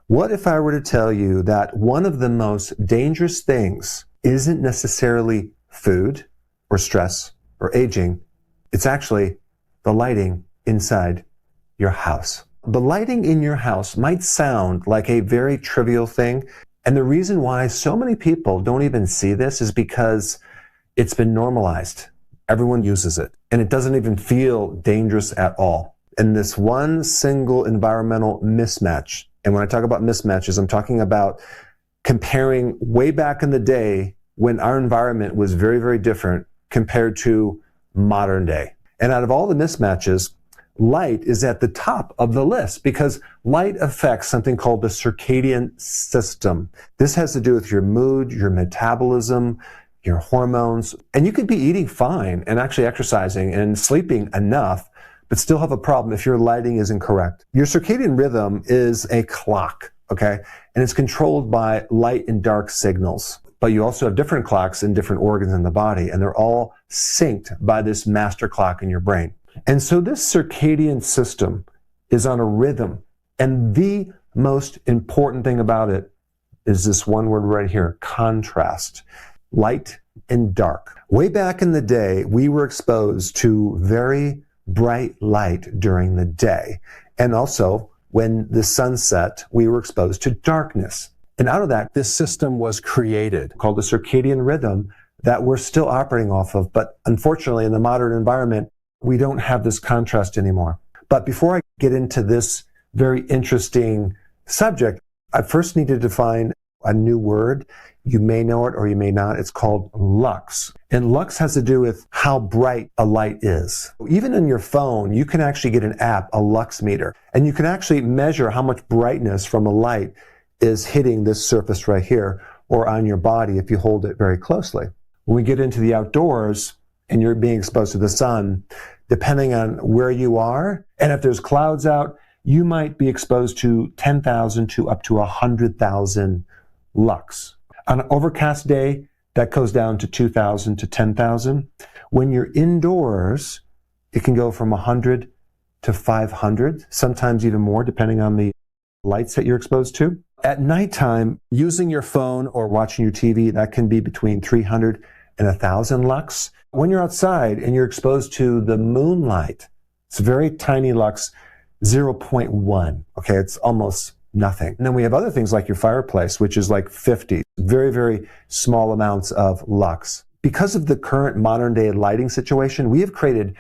What if I were to tell you that one of the most dangerous things isn't necessarily food or stress or aging, it's actually the lighting inside your house. The lighting in your house might sound like a very trivial thing, and the reason why so many people don't even see this is because it's been normalized. Everyone uses it, and it doesn't even feel dangerous at all. And this one single environmental mismatch, and when I talk about mismatches, I'm talking about comparing way back in the day when our environment was very, very different compared to modern day. And out of all the mismatches, light is at the top of the list because light affects something called the circadian system. This has to do with your mood, your metabolism, your hormones, and you could be eating fine and actually exercising and sleeping enough, but still have a problem if your lighting is incorrect. Your circadian rhythm is a clock, okay? And it's controlled by light and dark signals. But you also have different clocks in different organs in the body, and they're all synced by this master clock in your brain. And so this circadian system is on a rhythm. And the most important thing about it is this one word right here, contrast. Light and dark. Way back in the day, we were exposed to very bright light during the day. And also, when the sun set, we were exposed to darkness. And out of that, this system was created called the circadian rhythm that we're still operating off of. But unfortunately, in the modern environment, we don't have this contrast anymore. But before I get into this very interesting subject, I first need to define a new word. You may know it or you may not. It's called lux. And lux has to do with how bright a light is. Even in your phone, you can actually get an app, a lux meter, and you can actually measure how much brightness from a light is hitting this surface right here or on your body if you hold it very closely. When we get into the outdoors and you're being exposed to the sun, depending on where you are, and if there's clouds out, you might be exposed to 10,000 to up to 100,000 lux. On an overcast day, that goes down to 2,000 to 10,000. When you're indoors, it can go from 100 to 500, sometimes even more, depending on the lights that you're exposed to. At nighttime, using your phone or watching your TV, that can be between 300 and 1,000 lux. When you're outside and you're exposed to the moonlight, it's very tiny lux, 0.1. Okay, it's almost nothing. And then we have other things like your fireplace, which is like 50. Very, very small amounts of lux. Because of the current modern day lighting situation, we have created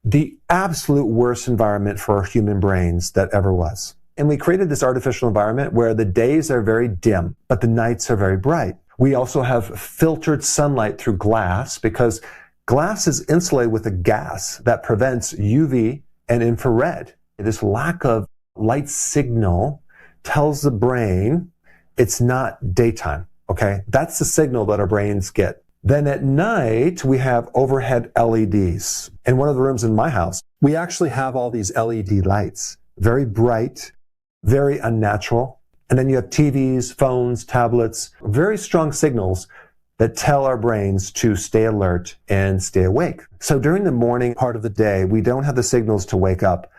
the absolute worst environment for our human brains that ever was. And we created this artificial environment where the days are very dim, but the nights are very bright. We also have filtered sunlight through glass because glass is insulated with a gas that prevents UV and infrared. This lack of light signal tells the brain it's not daytime, okay? That's the signal that our brains get. Then at night, we have overhead LEDs. In one of the rooms in my house, we actually have all these LED lights, very bright, very unnatural. And then you have TVs, phones, tablets, very strong signals that tell our brains to stay alert and stay awake. So during the morning part of the day, we don't have the signals to wake up.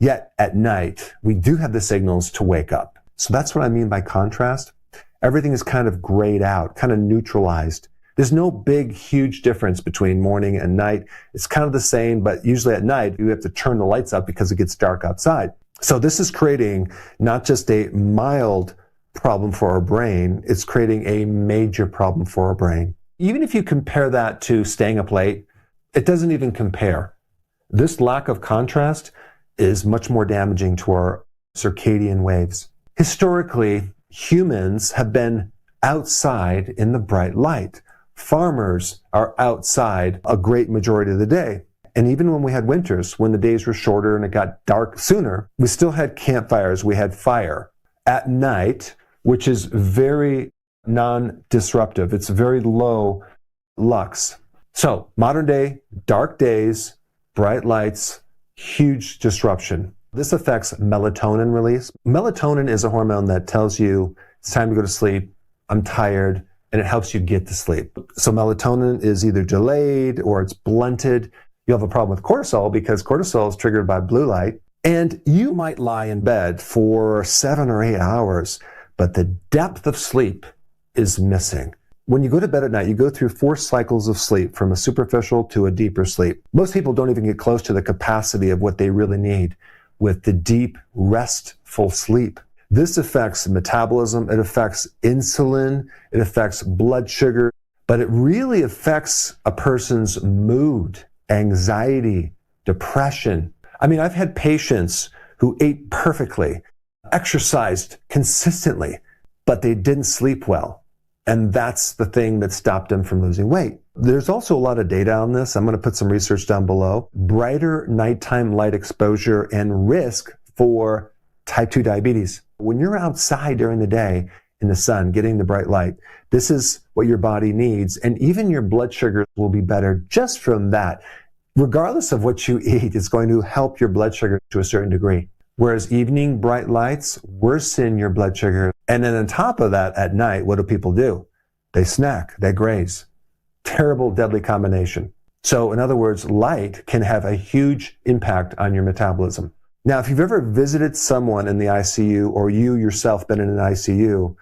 Yet at night, we do have the signals to wake up. So that's what I mean by contrast. Everything is kind of grayed out, kind of neutralized. There's no big, huge difference between morning and night. It's kind of the same, but usually at night, you have to turn the lights up because it gets dark outside. So this is creating not just a mild problem for our brain, it's creating a major problem for our brain. Even if you compare that to staying up late, it doesn't even compare. This lack of contrast is much more damaging to our circadian waves. Historically, humans have been outside in the bright light. Farmers are outside a great majority of the day. And even when we had winters, when the days were shorter and it got dark sooner, we still had campfires, we had fire at night, which is very non-disruptive. It's very low lux. So modern day, dark days, bright lights, huge disruption. This affects melatonin release. Melatonin is a hormone that tells you it's time to go to sleep, I'm tired, and it helps you get to sleep. So melatonin is either delayed or it's blunted. You have a problem with cortisol because cortisol is triggered by blue light. And you might lie in bed for 7 or 8 hours, but the depth of sleep is missing. When you go to bed at night, you go through 4 cycles of sleep, from a superficial to a deeper sleep. Most people don't even get close to the capacity of what they really need with the deep, restful sleep. This affects metabolism, it affects insulin, it affects blood sugar, but it really affects a person's mood, anxiety, depression. I mean, I've had patients who ate perfectly, exercised consistently, but they didn't sleep well. And that's the thing that stopped them from losing weight. There's also a lot of data on this. I'm going to put some research down below. Brighter nighttime light exposure and risk for type 2 diabetes. When you're outside during the day in the sun, getting the bright light, this is what your body needs. And even your blood sugar will be better just from that. Regardless of what you eat, it's going to help your blood sugar to a certain degree. Whereas evening bright lights worsen your blood sugar. And then on top of that, at night, what do people do? They snack, they graze. Terrible, deadly combination. So in other words, light can have a huge impact on your metabolism. Now, if you've ever visited someone in the ICU, or you yourself been in an ICU,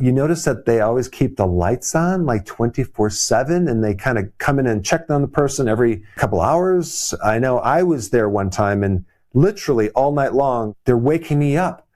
you notice that they always keep the lights on like 24/7, and they kind of come in and check on the person every couple hours. I know I was there one time, and literally all night long, they're waking me up,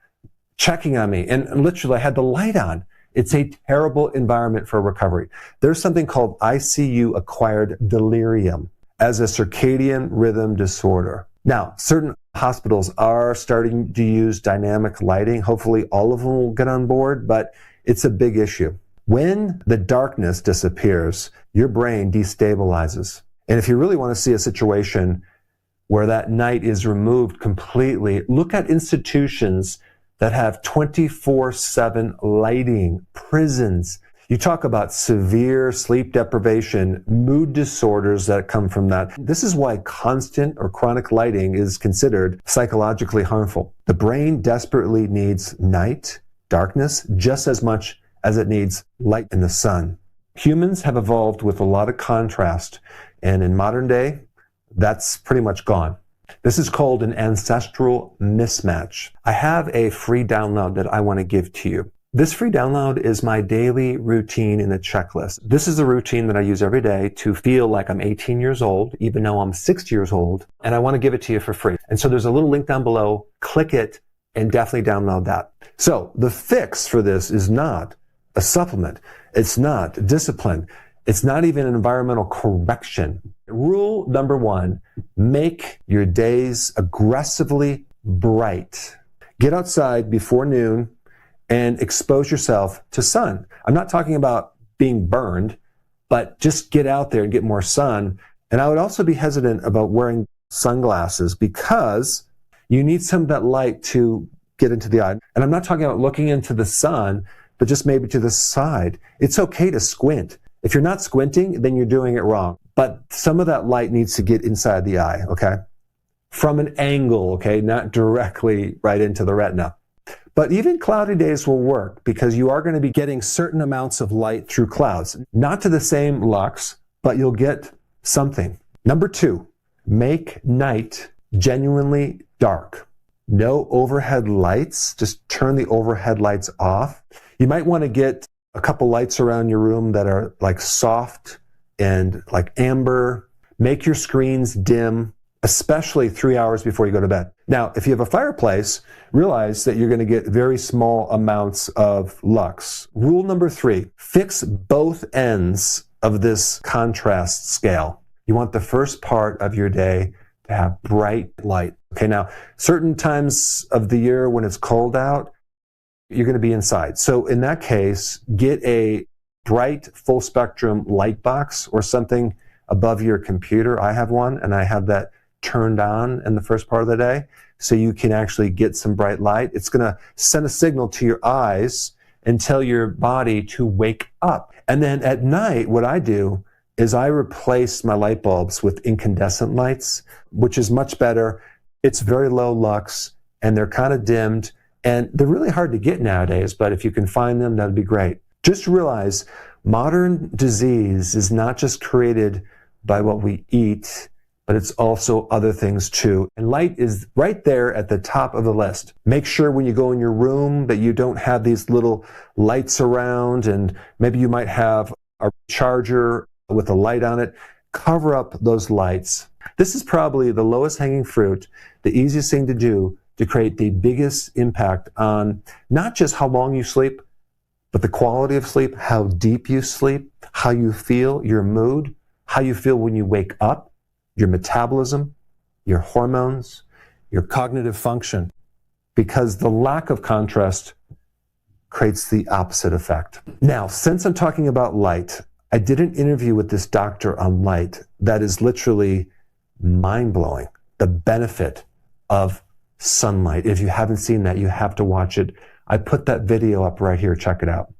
checking on me, and literally I had the light on. It's a terrible environment for recovery. There's something called ICU acquired delirium as a circadian rhythm disorder. Now, certain hospitals are starting to use dynamic lighting. Hopefully all of them will get on board, but it's a big issue. When the darkness disappears, your brain destabilizes. And if you really want to see a situation where that night is removed completely, look at institutions that have 24/7 lighting, prisons. You talk about severe sleep deprivation, mood disorders that come from that. This is why constant or chronic lighting is considered psychologically harmful. The brain desperately needs night, darkness, just as much as it needs light in the sun. Humans have evolved with a lot of contrast, and in modern day, that's pretty much gone. This is called an ancestral mismatch. I have a free download that I want to give to you. This free download is my daily routine in a checklist. This is a routine that I use every day to feel like I'm 18 years old, even though I'm 60 years old, and I want to give it to you for free. And so there's a little link down below. Click it and definitely download that. So the fix for this is not a supplement. It's not discipline. It's not even an environmental correction. Rule number 1, make your days aggressively bright. Get outside before noon and expose yourself to sun. I'm not talking about being burned, but just get out there and get more sun. And I would also be hesitant about wearing sunglasses because you need some of that light to get into the eye. And I'm not talking about looking into the sun, but just maybe to the side. It's okay to squint. If you're not squinting, then you're doing it wrong. But some of that light needs to get inside the eye, okay? From an angle, okay? Not directly right into the retina. But even cloudy days will work because you are going to be getting certain amounts of light through clouds. Not to the same lux, but you'll get something. Number 2, make night genuinely dark. No overhead lights. Just turn the overhead lights off. You might want to get a couple lights around your room that are like soft and like amber. Make your screens dim, especially 3 hours before you go to bed. Now, if you have a fireplace, realize that you're going to get very small amounts of lux. Rule number 3, fix both ends of this contrast scale. You want the first part of your day to have bright light. Okay, now, certain times of the year when it's cold out, you're going to be inside. So in that case, get a bright full spectrum light box or something above your computer. I have one, and I have that turned on in the first part of the day so you can actually get some bright light. It's going to send a signal to your eyes and tell your body to wake up. And then at night, what I do is I replace my light bulbs with incandescent lights, which is much better. It's very low lux, and they're kind of dimmed. And they're really hard to get nowadays, but if you can find them, that'd be great. Just realize modern disease is not just created by what we eat, but it's also other things too. And light is right there at the top of the list. Make sure when you go in your room that you don't have these little lights around, and maybe you might have a charger with a light on it. Cover up those lights. This is probably the lowest hanging fruit, the easiest thing to do to create the biggest impact on not just how long you sleep, but the quality of sleep, how deep you sleep, how you feel, your mood, how you feel when you wake up, your metabolism, your hormones, your cognitive function. Because the lack of contrast creates the opposite effect. Now, since I'm talking about light, I did an interview with this doctor on light that is literally mind-blowing. The benefit of sunlight. If you haven't seen that, you have to watch it. I put that video up right here. Check it out.